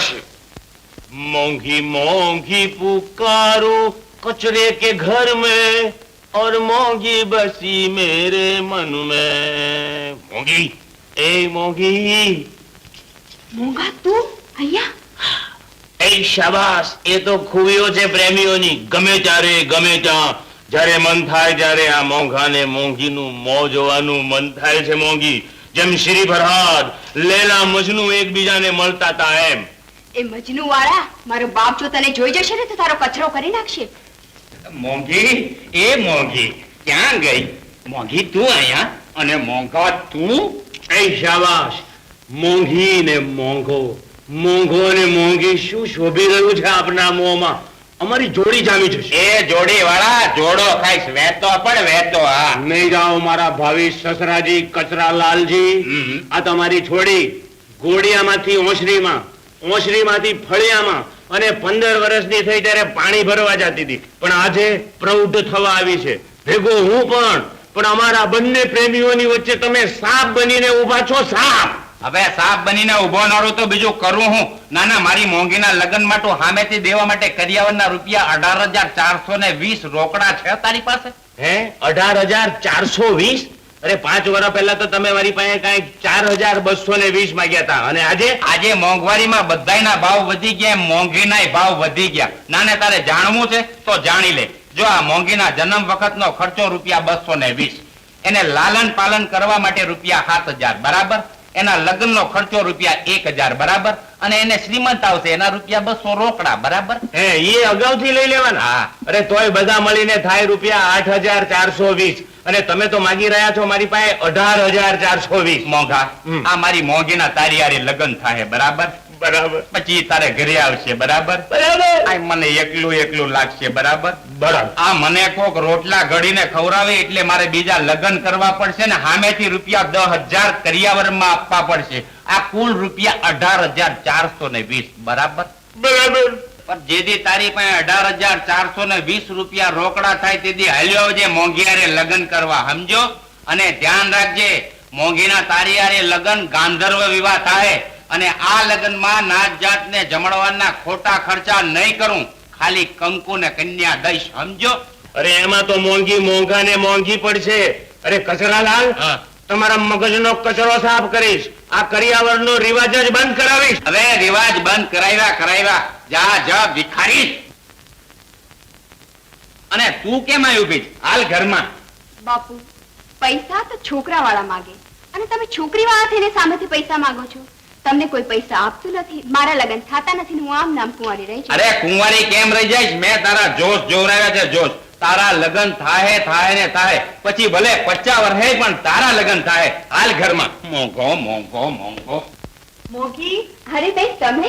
પડશે. मोंघी मोंघी पुकारो कचरे के घर में और मोंघी बसी मेरे मन में. मोंघी ए मोंघी. મોંઘા તું અહીંયા? એ શાબાશ, એ તો ખૂબીઓ છે પ્રેમીઓની. ગમે ત્યારે ગમે ત્યાં જ્યારે મન થાય ત્યારે આ મોંઘાને મોંઘીનું મોં જોવાનું મન થાય છે. મોંઘી જેમ શ્રી ફરહાદ લેલા મજનુ એકબીજાને મળતા હતા એમ. એ મજનુ વાળા મારો બાપ જો તને જોઈ જશે ને તો તારો કચરો કરી નાખશે. મોંઘી, એ મોંઘી ક્યાં ગઈ? મોંઘી તું અહીંયા અને મોંઘા તું? એ શાબાશ, મોંઘી ને મોંઘો, મોંઘો ને મોંઘી શું શોભી રહ્યું છે આપના મોંમાં. અમારી જોડી જામી જશે. એ જોડી વાળા જોડો ખાઈશ, વેતો પણ વેતો. હા નહીં જાઓ મારા ભાવિ સસરાજી કચરાલાલજી. આ તમારી છોડી ઘોડિયામાંથી ઓસરીમાં, ઓસરીમાંથી ફળિયામાં અને 15 વર્ષની થઈ ત્યારે પાણી ભરવા જતી હતી, પણ આજે પ્રૌઢ થવા આવી છે. ભેગો હું પણ અમારા બંને પ્રેમીઓની વચ્ચે તમે સાપ બનીને ઉભા છો. સાપ. હવે સાપ બનીને ઉભો નડું તો બીજું કરું હું? ના, મારી મોંઘીના લગ્ન માટે સામેથી દેવા માટે કરિયાવરના રૂપિયા 18,420 રોકડા છે તારી પાસે? હે 18,420? અરે 5 વર્ષ પહેલા તો તમે મારી પાસે કઈક 4,220 માંગ્યા હતા, અને આજે મોંઘવારીમાં બધાયના ભાવ વધી ગયા, મોંઘીના ભાવ વધી ગયા. નાને તારે જાણવું છે તો જાણી લે. જો આ મોંઘીના જન્મ વખતનો ખર્ચો રૂપિયા 220, એને લાલન પાલન કરવા માટે રૂપિયા 7,000 બરાબર, એના લગ્નનો ખર્ચો રૂપિયા 1,000 બરાબર, અને એને શ્રીમંત આવશે એના રૂપિયા 200 રોકડા બરાબર. હે એ અગાઉથી લઈ લેવાના? અરે તોય બધા મળીને થાય રૂપિયા 8,420, અને તમે તો માગી રહ્યા છો મારી પાસે 18,420. મોંઘા, આ મારી મોંઘીના તારી હારે લગ્ન થાય બરાબર, બરાબર. પછી તારે ઘરે આવશે બરાબર, બરાબર. આ મને એકલું લાગશે બરાબર, બરાબર. આ મને કોક રોટલા ઘડીને ખવડાવે એટલે મારે બીજા લગ્ન કરવા પડશે ને સામેથી રૂપિયા 10,000 કરિયાવરમાં આપવા પડશે. આ કુલ રૂપિયા 18,420 બરાબર, બરાબર. પણ જેથી તારી પાસે 18,420 રૂપિયા રોકડા થાય તેથી હાલ્યો આવજે મોંઘી હારે લગ્ન કરવા, સમજો? અને ધ્યાન રાખજે, મોંઘીના તારી હારે લગ્ન ગાંધર્વ વિવાહ થાય, અને આ લગ્નમાં નાત જાત ને જમણવારના ખોટા ખર્ચા નહીં કરું, ખાલી કંકુ ને કન્યા દઈશ, સમજો? અરે એમાં તો મોંઘી મોંઘાને મોંઘી પડશે. અરે કચરાલાલ, તમારા મગજનો કચરો સાફ કરીશ, આ કરિયાવરનો રિવાજ જ બંધ કરાવીશ. હવે રિવાજ બંધ કરાવ્યા જા ભિખારી. અને તું કેમ આવી ઉભી? હાલ ઘરમાં. બાપુ, પૈસા તો છોકરા વાળા માગે, અને તમે છોકરી વાળા થઈને સામેથી પૈસા માંગો છો. તમને કોઈ પૈસા આપતું નથી, મારા લગ્ન થતા નથી, હું આમ નામ કુંવારી રહી છું. અરે કુંવારી કેમ રહી જાય? મેં તારા જોશ જોવરાવ્યા છે, જોશ. તારા લગ્ન થાય ને થાય, પછી ભલે 50 વર્ષે પણ તારા લગ્ન થાય. હાલ ઘરમાં. મોંઘો. મોંઘી, અરે બેન તમે